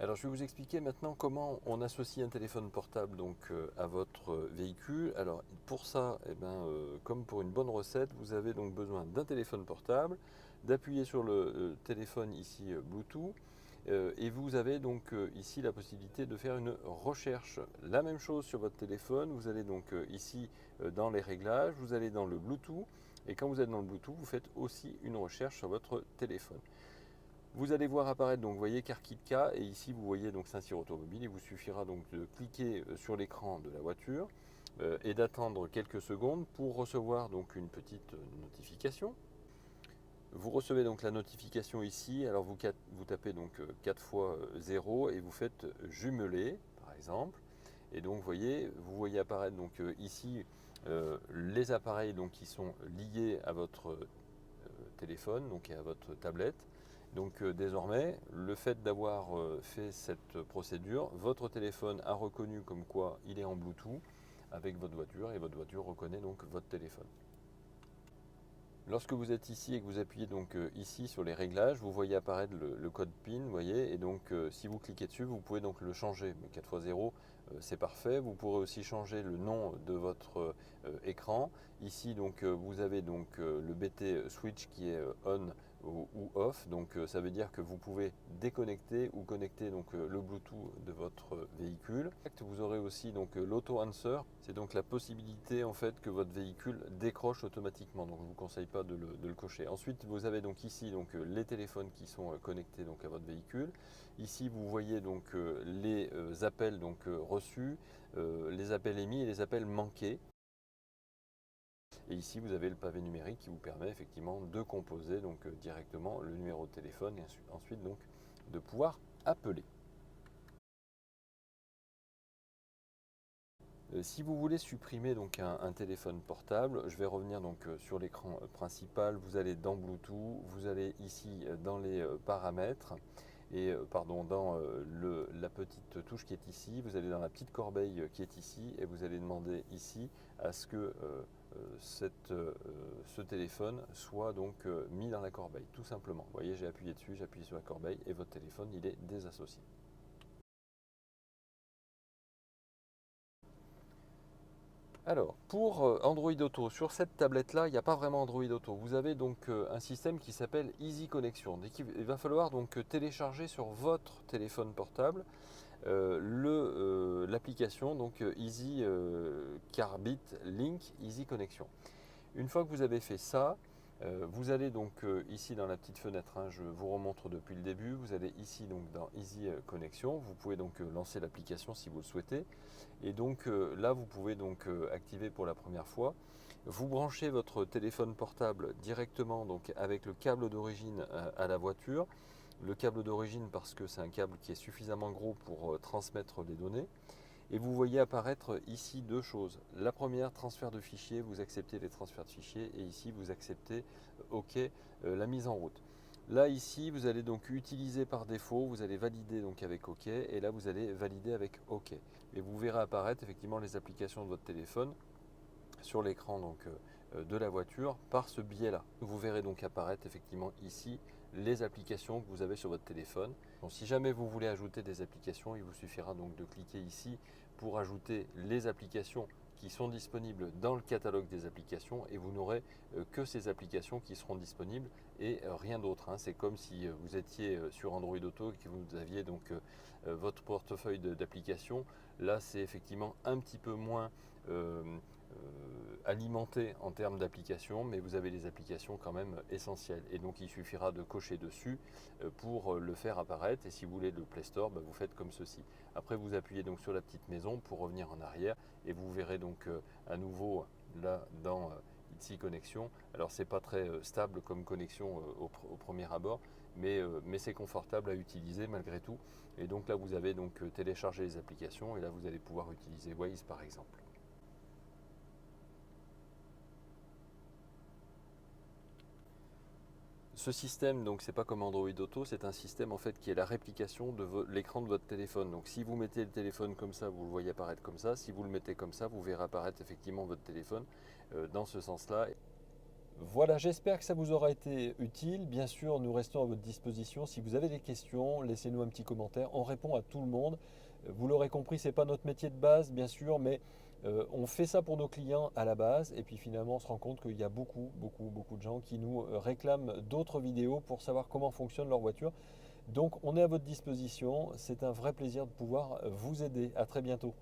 Alors je vais vous expliquer maintenant comment on associe un téléphone portable à votre véhicule. Alors pour ça, comme pour une bonne recette, vous avez donc besoin d'un téléphone portable, d'appuyer sur le téléphone ici Bluetooth, et vous avez ici la possibilité de faire une recherche. La même chose sur votre téléphone, vous allez ici dans les réglages, vous allez dans le Bluetooth, et quand vous êtes dans le Bluetooth, vous faites aussi une recherche sur votre téléphone. Vous allez voir apparaître, donc vous voyez Car Kit K, et ici vous voyez donc Saint-Cyr Automobile. Il vous suffira donc de cliquer sur l'écran de la voiture et d'attendre quelques secondes pour recevoir donc une petite notification. Vous recevez donc la notification ici, alors vous tapez donc 4 fois 0 et vous faites jumeler par exemple. Et donc vous voyez apparaître ici les appareils qui sont liés à votre téléphone et à votre tablette. Désormais, le fait d'avoir fait cette procédure, votre téléphone a reconnu comme quoi il est en Bluetooth avec votre voiture et votre voiture reconnaît donc votre téléphone. Lorsque vous êtes ici et que vous appuyez ici sur les réglages, vous voyez apparaître le code PIN, vous voyez, et si vous cliquez dessus, vous pouvez donc le changer. Mais 4 x 0, c'est parfait. Vous pourrez aussi changer le nom de votre écran. Ici vous avez le BT switch qui est on ou off, ça veut dire que vous pouvez déconnecter ou connecter le Bluetooth de votre véhicule. Vous aurez aussi l'auto answer, c'est donc la possibilité en fait que votre véhicule décroche automatiquement, donc je ne vous conseille pas de le cocher. Ensuite vous avez ici les téléphones qui sont connectés à votre véhicule. Ici vous voyez les appels reçus, les appels émis et les appels manqués. Et ici, vous avez le pavé numérique qui vous permet effectivement de composer directement le numéro de téléphone et ensuite de pouvoir appeler. Si vous voulez supprimer un téléphone portable, je vais revenir sur l'écran principal. Vous allez dans Bluetooth, vous allez ici dans les paramètres et dans la petite touche qui est ici. Vous allez dans la petite corbeille qui est ici et vous allez demander ici à ce que ce téléphone soit mis dans la corbeille, tout simplement. Vous voyez, j'ai appuyé dessus, j'ai appuyé sur la corbeille et votre téléphone il est désassocié. Alors, pour Android Auto, sur cette tablette-là, il n'y a pas vraiment Android Auto. Vous avez un système qui s'appelle Easy Connection. Il va falloir télécharger sur votre téléphone portable l'application Easy Carbit Link Easy Connection. Une fois que vous avez fait ça, vous allez ici dans la petite fenêtre, hein, je vous remontre depuis le début, vous allez ici dans Easy Connection, vous pouvez lancer l'application si vous le souhaitez. Et là, vous pouvez activer pour la première fois. Vous branchez votre téléphone portable directement avec le câble d'origine à la voiture. Le câble d'origine parce que c'est un câble qui est suffisamment gros pour transmettre les données. Et vous voyez apparaître ici deux choses. La première, transfert de fichiers, vous acceptez les transferts de fichiers et ici vous acceptez OK la mise en route. Là ici vous allez utiliser par défaut, vous allez valider avec OK et là vous allez valider avec OK. Et vous verrez apparaître effectivement les applications de votre téléphone sur l'écran de la voiture par ce biais-là. Vous verrez apparaître effectivement ici les applications que vous avez sur votre téléphone. Donc, si jamais vous voulez ajouter des applications, il vous suffira de cliquer ici pour ajouter les applications qui sont disponibles dans le catalogue des applications et vous n'aurez que ces applications qui seront disponibles et rien d'autre. Hein. C'est comme si vous étiez sur Android Auto et que vous aviez votre portefeuille d'applications. Là, c'est effectivement un petit peu moins alimenté en termes d'applications, mais vous avez des applications quand même essentielles. Et donc il suffira de cocher dessus pour le faire apparaître. Et si vous voulez le Play Store, vous faites comme ceci. Après vous appuyez sur la petite maison pour revenir en arrière et vous verrez à nouveau là dans Easy Connection. Alors c'est pas très stable comme connexion au premier abord, mais c'est confortable à utiliser malgré tout. Et donc là vous avez téléchargé les applications et là vous allez pouvoir utiliser Waze par exemple. Ce système, c'est pas comme Android Auto, c'est un système en fait qui est la réplication de l'écran de votre téléphone. Donc si vous mettez le téléphone comme ça, vous le voyez apparaître comme ça. Si vous le mettez comme ça, vous verrez apparaître effectivement votre téléphone dans ce sens-là. Voilà, j'espère que ça vous aura été utile. Bien sûr, nous restons à votre disposition. Si vous avez des questions, laissez-nous un petit commentaire. On répond à tout le monde. Vous l'aurez compris, ce n'est pas notre métier de base, bien sûr, mais on fait ça pour nos clients à la base. Et puis finalement, on se rend compte qu'il y a beaucoup, beaucoup, beaucoup de gens qui nous réclament d'autres vidéos pour savoir comment fonctionne leur voiture. Donc, on est à votre disposition. C'est un vrai plaisir de pouvoir vous aider. À très bientôt.